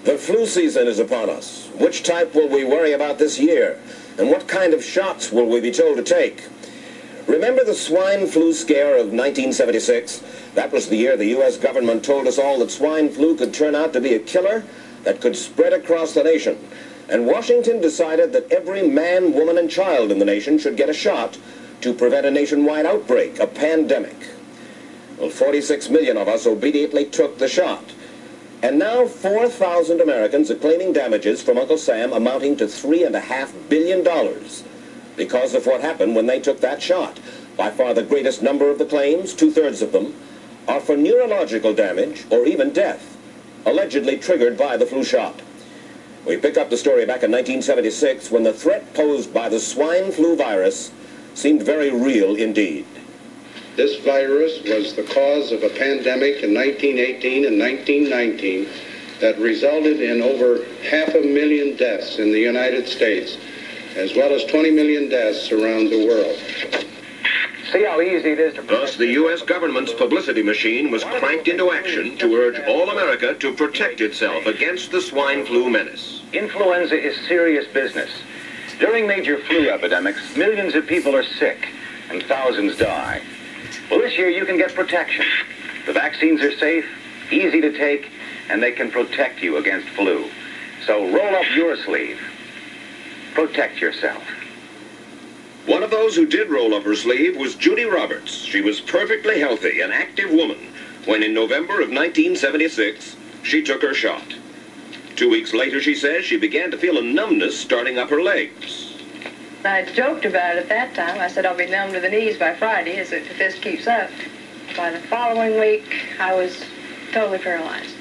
The flu season is upon us. Which type will we worry about this year? And what kind of shots will we be told to take? Remember the swine flu scare of 1976? That was the year the U.S. government told us all that swine flu could turn out to be a killer that could spread across the nation. And Washington decided that every man, woman, and child in the nation should get a shot to prevent a nationwide outbreak, a pandemic. Well, 46 million of us obediently took the shot. And now 4,000 Americans are claiming damages from Uncle Sam amounting to $3.5 billion because of what happened when they took that shot. By far the greatest number of the claims, 2/3 of them, are for neurological damage or even death, allegedly triggered by the flu shot. We pick up the story back in 1976 when the threat posed by the swine flu virus seemed very real indeed. This virus was the cause of a pandemic in 1918 and 1919 that resulted in over 500,000 deaths in the United States, as well as 20 million deaths around the world. See how easy it is to... Thus, the U.S. government's publicity machine was cranked into action to urge all America to protect itself against the swine flu menace. Influenza is serious business. During major flu epidemics, millions of people are sick and thousands die. Well, this year you can get protection. The vaccines are safe, easy to take, and they can protect you against flu. So roll up your sleeve. Protect yourself. One of those who did roll up her sleeve was Judy Roberts. She was perfectly healthy, an active woman, when in November of 1976, she took her shot. 2 weeks later, she says, she began to feel a numbness starting up her legs. I joked about it at that time. I said I'll be numb to the knees by Friday if this keeps up. By the following week, I was totally paralyzed.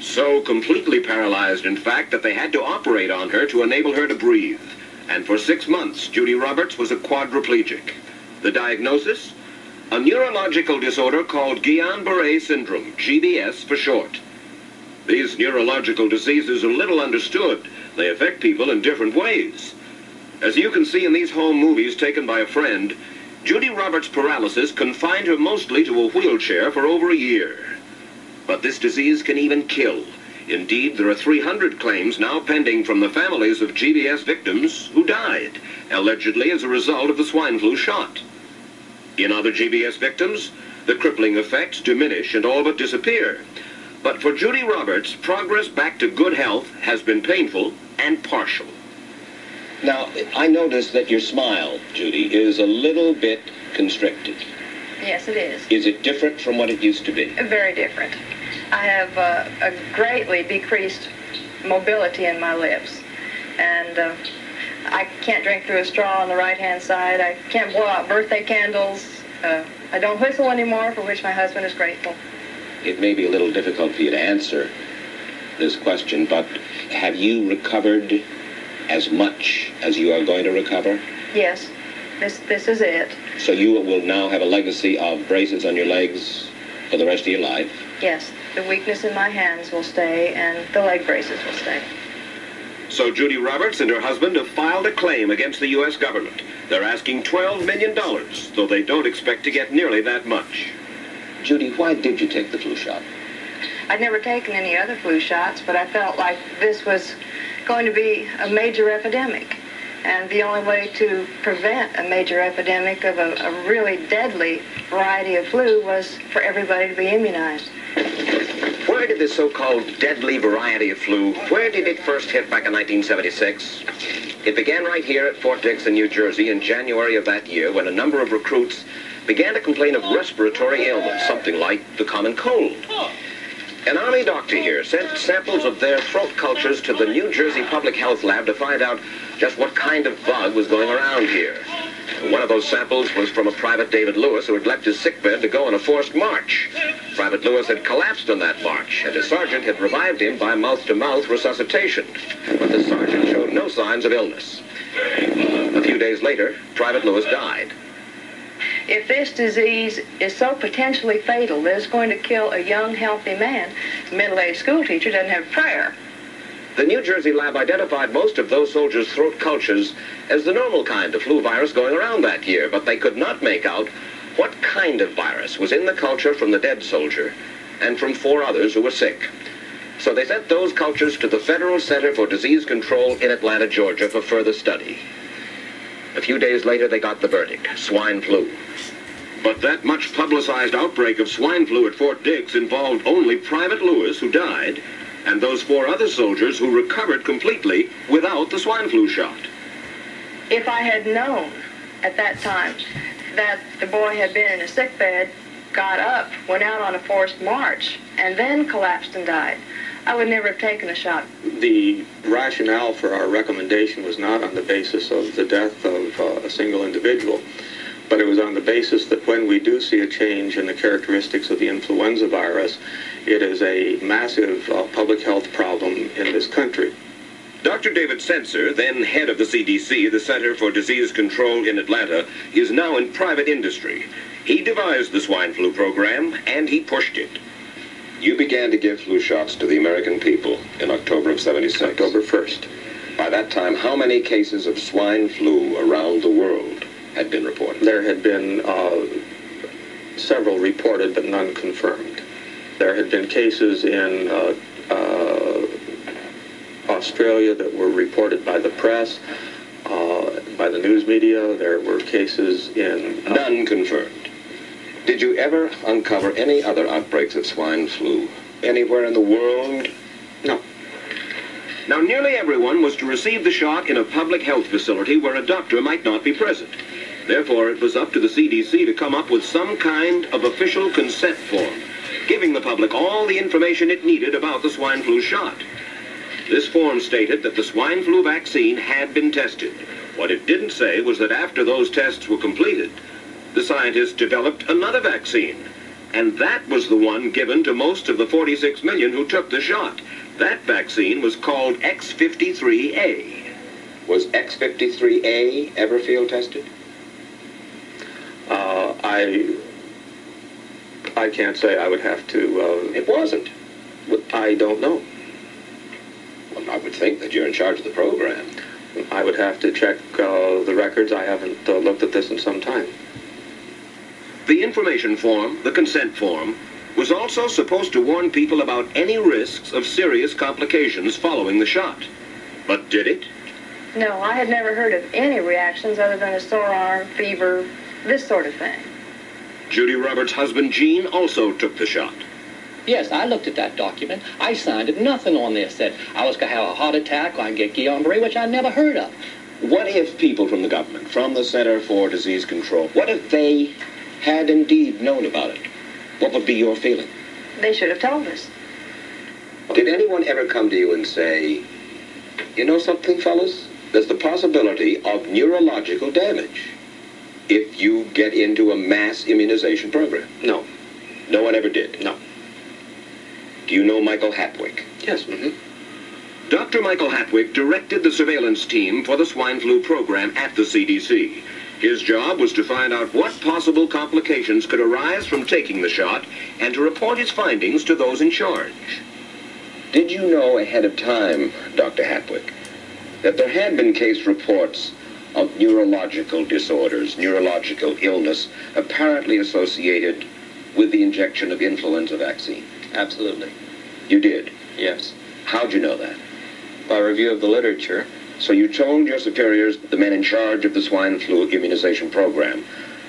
So completely paralyzed, in fact, that they had to operate on her to enable her to breathe. And for 6 months, Judy Roberts was a quadriplegic. The diagnosis? A neurological disorder called Guillain-Barré syndrome, GBS for short. These neurological diseases are little understood. They affect people in different ways. As you can see in these home movies taken by a friend, Judy Roberts' paralysis confined her mostly to a wheelchair for over a year. But this disease can even kill. Indeed, there are 300 claims now pending from the families of GBS victims who died, allegedly as a result of the swine flu shot. In other GBS victims, the crippling effects diminish and all but disappear. But for Judy Roberts, progress back to good health has been painful and partial. Now, I noticed that your smile, Judy, is a little bit constricted. Yes, it is. Is it different from what it used to be? Very different. I have a greatly decreased mobility in my lips. And I can't drink through a straw on the right-hand side. I can't blow out birthday candles. I don't whistle anymore, for which my husband is grateful. It may be a little difficult for you to answer this question, but have you recovered as much as you are going to recover? Yes, this is it. So you will now have a legacy of braces on your legs for the rest of your life? Yes, the weakness in my hands will stay and the leg braces will stay. So Judy Roberts and her husband have filed a claim against the U.S. government. They're asking $12 million, though they don't expect to get nearly that much. Judy, why did you take the flu shot? I'd never taken any other flu shots, but I felt like this was going to be a major epidemic. And the only way to prevent a major epidemic of a really deadly variety of flu was for everybody to be immunized. Where did this so-called deadly variety of flu, where did it first hit back in 1976? It began right here at Fort Dix in New Jersey in January of that year when a number of recruits began to complain of respiratory ailments, something like the common cold. An Army doctor here sent samples of their throat cultures to the New Jersey Public Health Lab to find out just what kind of bug was going around here. One of those samples was from a Private David Lewis who had left his sickbed to go on a forced march. Private Lewis had collapsed on that march, and his sergeant had revived him by mouth-to-mouth resuscitation. But the sergeant showed no signs of illness. A few days later, Private Lewis died. If this disease is so potentially fatal that it's going to kill a young, healthy man, a middle-aged school teacher doesn't have prayer. The New Jersey lab identified most of those soldiers' throat cultures as the normal kind of flu virus going around that year, but they could not make out what kind of virus was in the culture from the dead soldier and from 4 others who were sick. So they sent those cultures to the Federal Center for Disease Control in Atlanta, Georgia for further study. A few days later, they got the verdict: swine flu. But that much publicized outbreak of swine flu at Fort Dix involved only Private Lewis, who died, and those 4 other soldiers who recovered completely without the swine flu shot. If I had known at that time that the boy had been in a sick bed, got up, went out on a forced march, and then collapsed and died, I would never have taken the shot. The rationale for our recommendation was not on the basis of the death of a single individual, but it was on the basis that when we do see a change in the characteristics of the influenza virus, it is a massive public health problem in this country. Dr. David Senser, then head of the CDC, the Center for Disease Control in Atlanta, is now in private industry. He devised the swine flu program, and he pushed it. You began to give flu shots to the American people in October of '76. October 1st. By that time, how many cases of swine flu around the world had been reported? There had been several reported, but none confirmed. There had been cases in Australia that were reported by the press, by the news media. There were cases in... None confirmed. Did you ever uncover any other outbreaks of swine flu anywhere in the world? No. Now, nearly everyone was to receive the shot in a public health facility where a doctor might not be present. Therefore, it was up to the CDC to come up with some kind of official consent form, giving the public all the information it needed about the swine flu shot. This form stated that the swine flu vaccine had been tested. What it didn't say was that after those tests were completed, the scientists developed another vaccine, and that was the one given to most of the 46 million who took the shot. That vaccine was called X53A. Was X53A ever field tested? I can't say. I would have to... It wasn't. I don't know. Well, I would think that you're in charge of the program. I would have to check the records. I haven't looked at this in some time. The information form, the consent form, was also supposed to warn people about any risks of serious complications following the shot. But did it? No, I had never heard of any reactions other than a sore arm, fever, this sort of thing. Judy Roberts' husband, Gene, also took the shot. Yes, I looked at that document. I signed it. Nothing on there said I was going to have a heart attack or I get Guillain-Barré, which I never heard of. What if people from the government, from the Center for Disease Control, what if they had indeed known about it? What would be your feeling? They should have told us. Did anyone ever come to you and say, you know something, fellas? There's the possibility of neurological damage if you get into a mass immunization program? No. No one ever did? No. Do you know Michael Hatwick? Yes. Mm-hmm. Dr. Michael Hatwick directed the surveillance team for the swine flu program at the CDC. His job was to find out what possible complications could arise from taking the shot and to report his findings to those in charge. Did you know ahead of time, Dr. Hatwick, that there had been case reports of neurological disorders, neurological illness, apparently associated with the injection of influenza vaccine? Absolutely. You did? Yes. How'd you know that? By review of the literature. So you told your superiors, the men in charge of the swine flu immunization program,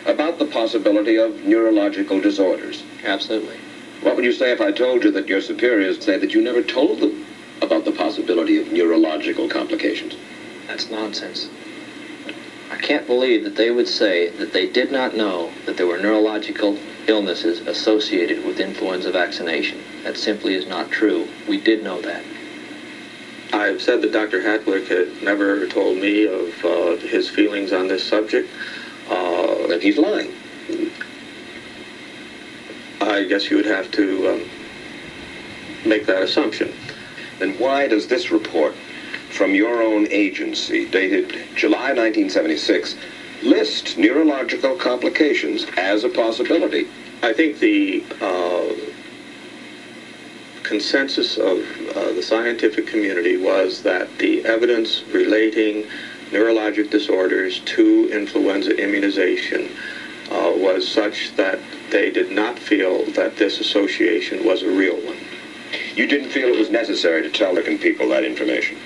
about the possibility of neurological disorders? Absolutely. What would you say if I told you that your superiors say that you never told them about the possibility of neurological complications? That's nonsense. I can't believe that they would say that they did not know that there were neurological illnesses associated with influenza vaccination. That simply is not true. We did know that. I've said that Dr. Hatwick had never told me of his feelings on this subject. Then he's lying. I guess you would have to make that assumption. Then why does this report from your own agency, dated July 1976, list neurological complications as a possibility? I think the consensus of the scientific community was that the evidence relating neurologic disorders to influenza immunization was such that they did not feel that this association was a real one. You didn't feel it was necessary to tell American people that information?